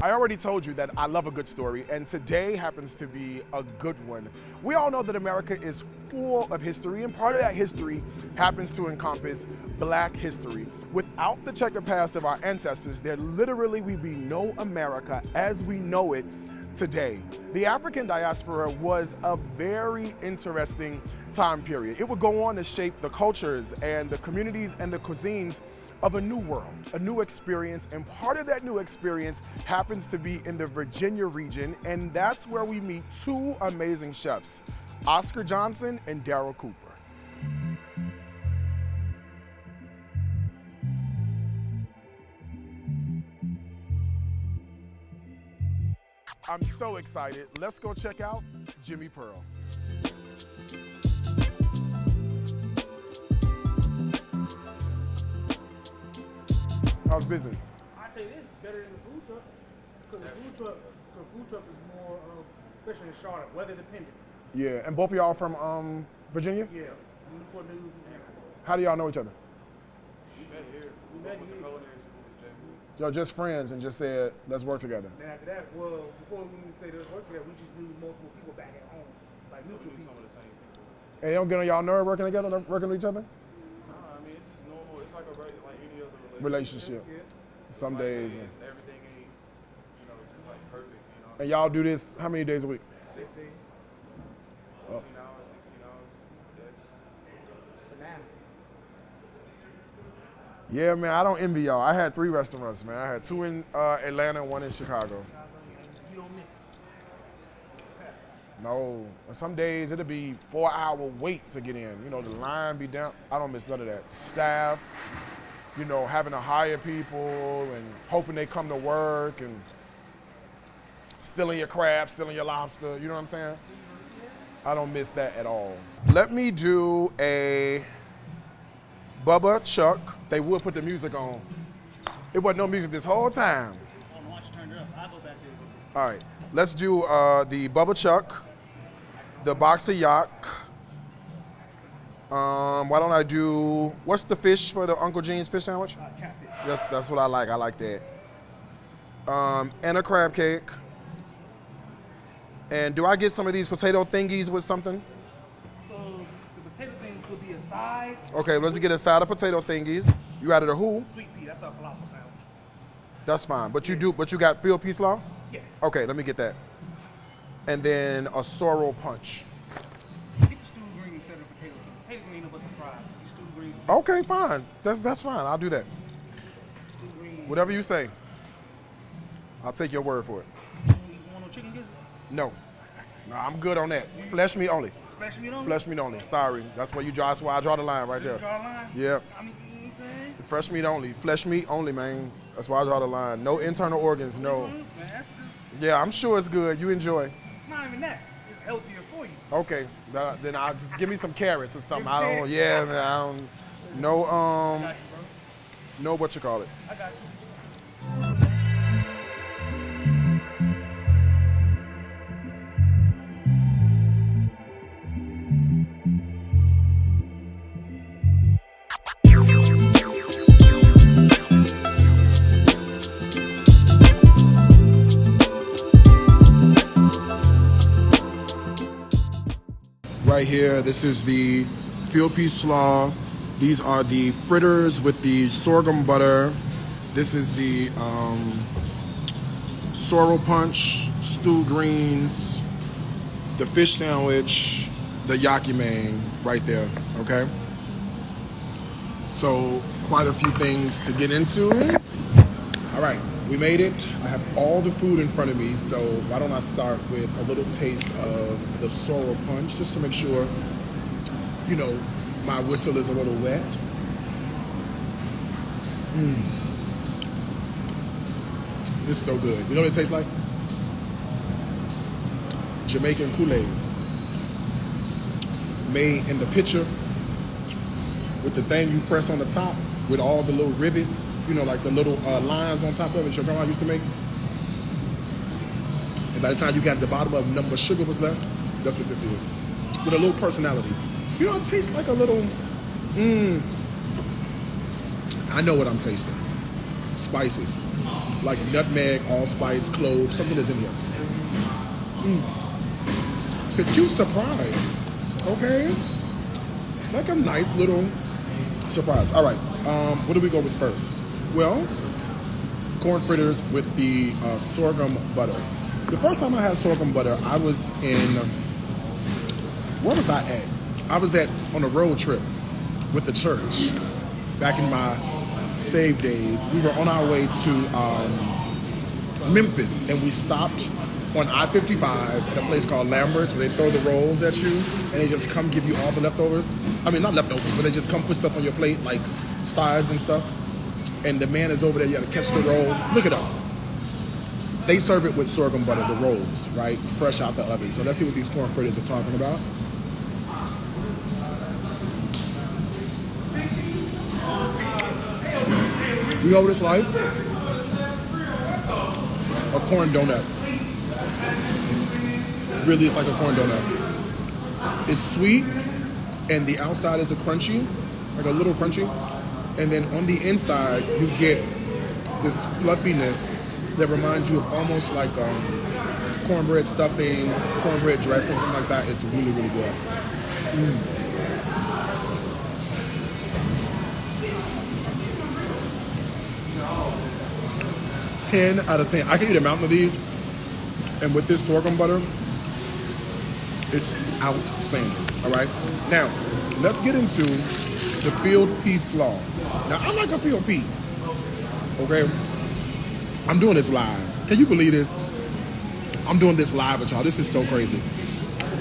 I already told you that I love a good story, and today happens to be a good one. We all know that America is full of history, and part of that history happens to encompass Black history. Without the checkered past of our ancestors, there literally would be no America as we know it today. The African diaspora was a very interesting time period. It would go on to shape the cultures and the communities and the cuisines of a new world, a new experience, and part of that new experience happens to be in the Virginia region, and that's where we meet two amazing chefs, Oscar Johnson and Daryl Cooper. I'm so excited. Let's go check out Jimmy Pearl. How's business? I tell you this, better than the food truck, because the food truck is more, especially in Charlotte, weather dependent. Yeah, and both of y'all from Virginia? Yeah, Newport News. How do y'all know each other? We met here. Y'all just friends and just said, let's work together. Then after that, well, before we even say let's work together, we just knew multiple people back at home, like mutual people. Some of the same people. And it don't get on y'all nerve working together, working with each other? I mean, it's just normal. It's like any other Relationship. Yeah. Some like, days. Everything ain't, just like perfect, And y'all do this how many days a week? 16. 14 hours, 16 hours a day. For now. Yeah, man, I don't envy y'all. I had 3 restaurants, man. I had 2 in Atlanta and 1 in Chicago. You don't miss it. No, and some days it'll be 4-hour wait to get in. You know, the line be down. I don't miss none of that. Staff, having to hire people and hoping they come to work and stealing your crab, stealing your lobster, you know what I'm saying? I don't miss that at all. Let me do a Bubba Chuck. They would put the music on. It wasn't no music this whole time. Oh, no, once you turn it up, I'll go back there. All right, let's do the Bubba Chuck, the box of yak. Why don't I do, what's the fish for the Uncle Gene's fish sandwich? Catfish. That's what I like. I like that. And a crab cake. And do I get some of these potato thingies with something? So the potato thing could be a side. Okay, let's get a side of potato thingies. You added a who? Sweet pea, that's our falafel sandwich. That's fine. But you got field peas slaw? Yeah. Okay, let me get that. And then a sorrel punch. Get the stewed green instead of potato. Potato green was a fry. The stewed greens. Okay, fine. That's fine. I'll do that. Stewed green. Whatever you say. I'll take your word for it. You want no chicken gizzards? No. No, I'm good on that. Flesh meat only. Fresh meat only? Flesh meat only. Sorry. That's why I draw the line right there. Draw a line? Yep. I mean, you know what I'm saying? Fresh meat only. Flesh meat only, man. That's why I draw the line. No internal organs, no. Man, that's good. Yeah, I'm sure it's good. You enjoy. It's not even that. It's healthier for you. Okay. Then I'll just give me some carrots or something. Give I me don't. carrots. Yeah, man. I don't. No. I got you, bro. No. What you call it? I got you. Right here, this is the field pea slaw. These are the fritters with the sorghum butter. This is the sorrel punch, stewed greens, the fish sandwich, the yaki main right there, okay? So quite a few things to get into. All right, we made it. I have all the food in front of me, so why don't I start with a little taste of the sorrel punch, just to make sure, my whistle is a little wet. This is so good. You know what it tastes like? Jamaican Kool-Aid. Made in the pitcher with the thing you press on the top with all the little rivets, like the little lines on top of it your grandma used to make. And by the time you got to the bottom of nothing but sugar was left, that's what this is. With a little personality. It tastes like a little I know what I'm tasting. Spices. Like nutmeg, allspice, cloves, something is in here. It's a cute surprise. Okay? Like a nice little surprise. All right. What do we go with first? Well, corn fritters with the sorghum butter. The first time I had sorghum butter, I was in, where was I at? I was on a road trip with the church back in my save days. We were on our way to Memphis, and we stopped on I-55 at a place called Lambert's, where they throw the rolls at you, and they just come give you all the leftovers. I mean, not leftovers, but they just come put stuff on your plate, like sides and stuff. And the man is over there, you gotta catch the roll. Look it up. They serve it with sorghum butter, the rolls, right? Fresh out the oven. So let's see what these corn fritters are talking about. You know what it's like? A corn donut. Really, it's like a corn donut. It's sweet, and the outside is a crunchy, like a little crunchy. And then on the inside, you get this fluffiness that reminds you of almost like cornbread stuffing, cornbread dressing, something like that. It's really, really good. 10 out of 10. I can eat a mountain of these, and with this sorghum butter, it's outstanding. All right. Now, let's get into the field pea slaw. Now, I like a field pea. Okay. I'm doing this live. Can you believe this? I'm doing this live with y'all. This is so crazy.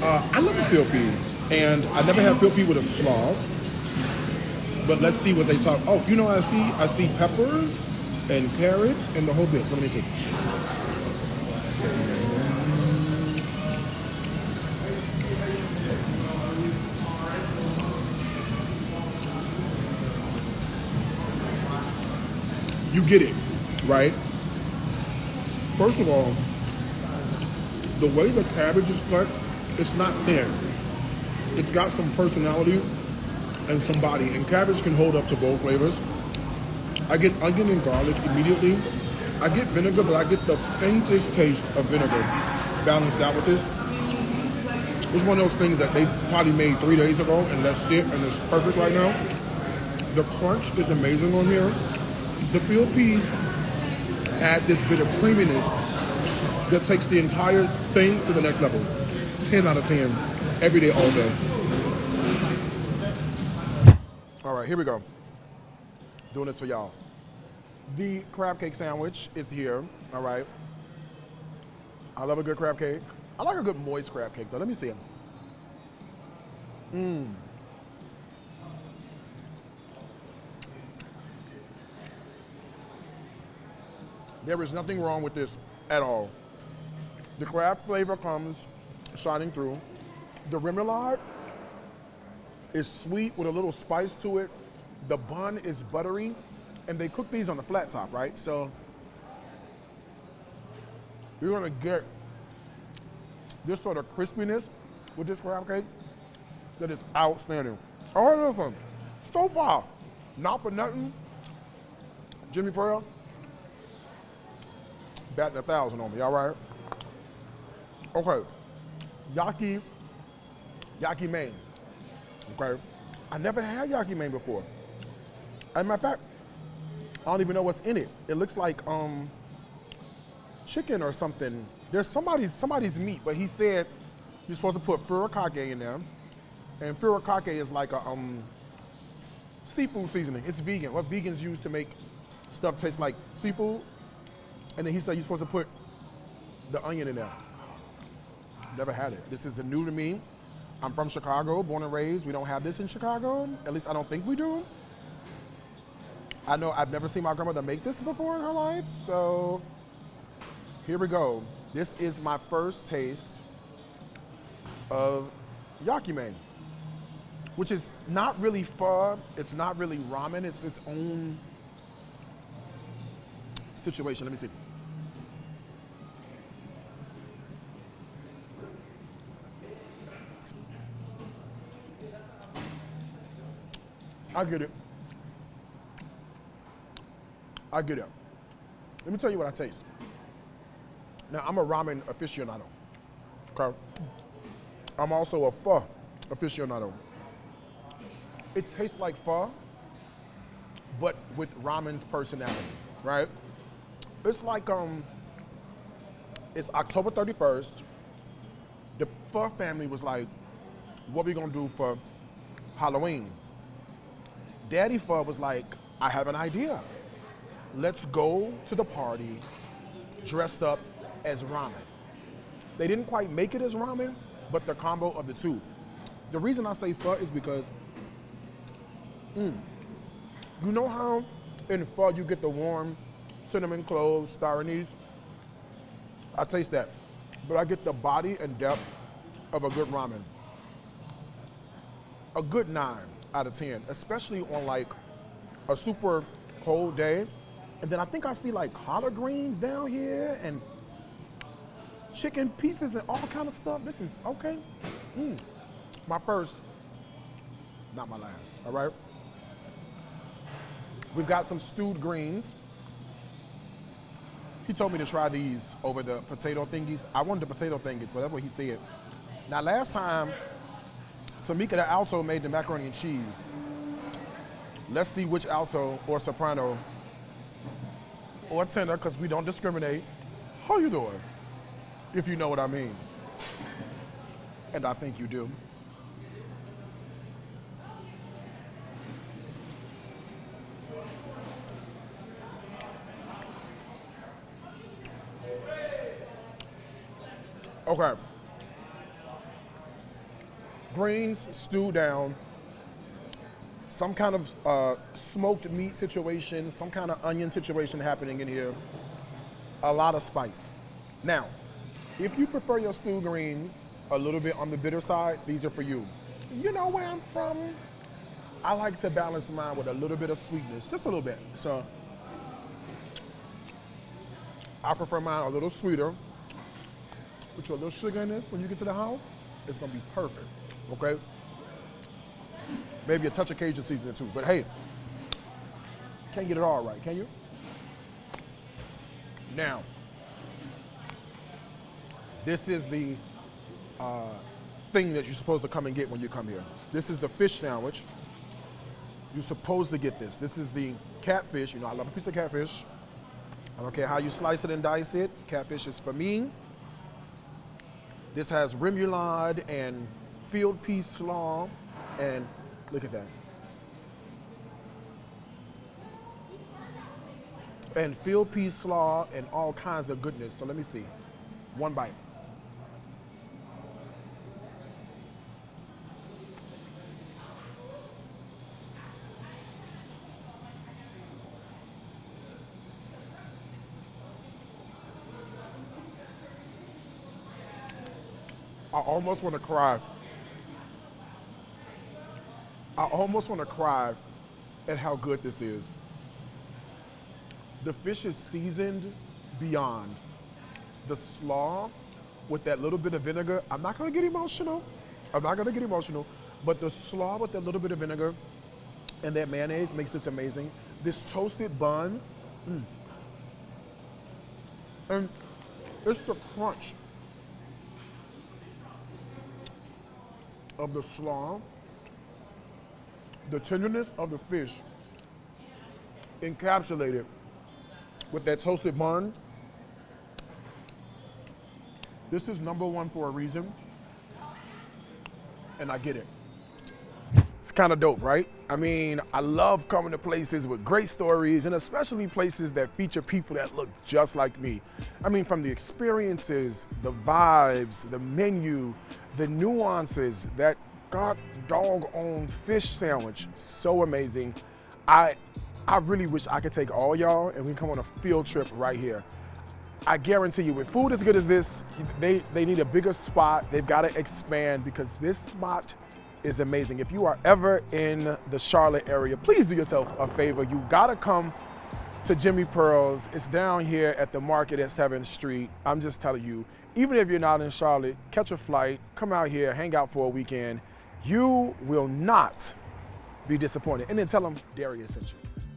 I love a field pea, and I never had field pea with a slaw. But let's see what they talk. Oh, you know what I see? I see peppers and carrots and the whole bit. So let me see. You get it, right? First of all, the way the cabbage is cut, it's not thin. It's got some personality and some body, and cabbage can hold up to both flavors. I get onion and garlic immediately. I get vinegar, but I get the faintest taste of vinegar balanced out with this. It's one of those things that they probably made 3 days ago, and that's it, and it's perfect right now. The crunch is amazing on here. The field peas add this bit of creaminess that takes the entire thing to the next level. 10 out of 10, every day, all day. All right, here we go. Doing this for y'all. The crab cake sandwich is here, all right. I love a good crab cake. I like a good moist crab cake, though. Let me see them. There is nothing wrong with this at all. The crab flavor comes shining through. The remoulade is sweet with a little spice to it. The bun is buttery, and they cook these on the flat top, right? So you're gonna get this sort of crispiness with this crab cake that is outstanding. Oh, listen, so far, not for nothing, Jimmy Pearl, batting 1,000 on me, all right? Okay, Yaki Main, okay? I never had Yaki Main before. As a matter of fact, I don't even know what's in it. It looks like chicken or something. There's somebody's meat, but he said you're supposed to put furikake in there. And furikake is like a seafood seasoning. It's vegan. What vegans use to make stuff taste like seafood. And then he said you're supposed to put the onion in there. Never had it. This is new to me. I'm from Chicago, born and raised. We don't have this in Chicago. At least I don't think we do. I know I've never seen my grandmother make this before in her life, so here we go. This is my first taste of Yaki Main, which is not really pho, it's not really ramen, it's its own situation. Let me see. I get it. I get it. Let me tell you what I taste. Now, I'm a ramen aficionado, okay? I'm also a pho aficionado. It tastes like pho, but with ramen's personality, right? It's like, it's October 31st. The Pho family was like, what we gonna do for Halloween? Daddy Pho was like, I have an idea. Let's go to the party dressed up as ramen. They didn't quite make it as ramen, but the combo of the two. The reason I say pho is because, you know how in pho you get the warm cinnamon cloves, star anise? I taste that, but I get the body and depth of a good ramen. A good 9 out of 10, especially on like a super cold day. And then I think I see like collard greens down here and chicken pieces and all kind of stuff. This is okay. My first, not my last, all right? We've got some stewed greens. He told me to try these over the potato thingies. I wanted the potato thingies, but that's what he said. Now last time, Tamika the alto made the macaroni and cheese. Let's see which alto or soprano or tenor, because we don't discriminate. How you doing? If you know what I mean. And I think you do. Okay. Greens, stew down, some kind of smoked meat situation, some kind of onion situation happening in here, a lot of spice. Now, if you prefer your stew greens a little bit on the bitter side, these are for you. You know where I'm from? I like to balance mine with a little bit of sweetness, just a little bit. So, I prefer mine a little sweeter. Put your little sugar in this when you get to the house, it's gonna be perfect, okay? Maybe a touch of Cajun seasoning too, but hey, can't get it all right, can you? Now, this is the thing that you're supposed to come and get when you come here. This is the fish sandwich. You're supposed to get this. This is the catfish. You know, I love a piece of catfish. I don't care how you slice it and dice it. Catfish is for me. This has remoulade and field pea slaw, and look at that. And field pea slaw and all kinds of goodness. So let me see. One bite. I almost want to cry. I almost want to cry at how good this is. The fish is seasoned beyond. The slaw with that little bit of vinegar, I'm not gonna get emotional. But the slaw with that little bit of vinegar and that mayonnaise makes this amazing. This toasted bun, and it's the crunch of the slaw, the tenderness of the fish encapsulated with that toasted bun. This is #1 for a reason, and I get it. It's kind of dope, right? I mean, I love coming to places with great stories, and especially places that feature people that look just like me. I mean, from the experiences, the vibes, the menu, the nuances, that god doggone fish sandwich, so amazing. I really wish I could take all y'all and we can come on a field trip right here. I guarantee you, with food as good as this, they need a bigger spot. They've got to expand because this spot is amazing. If you are ever in the Charlotte area, please do yourself a favor. You gotta come to Jimmy Pearl's. It's down here at the market at 7th Street. I'm just telling you, even if you're not in Charlotte, catch a flight, come out here, hang out for a weekend. You will not be disappointed. And then tell them Darius sent you.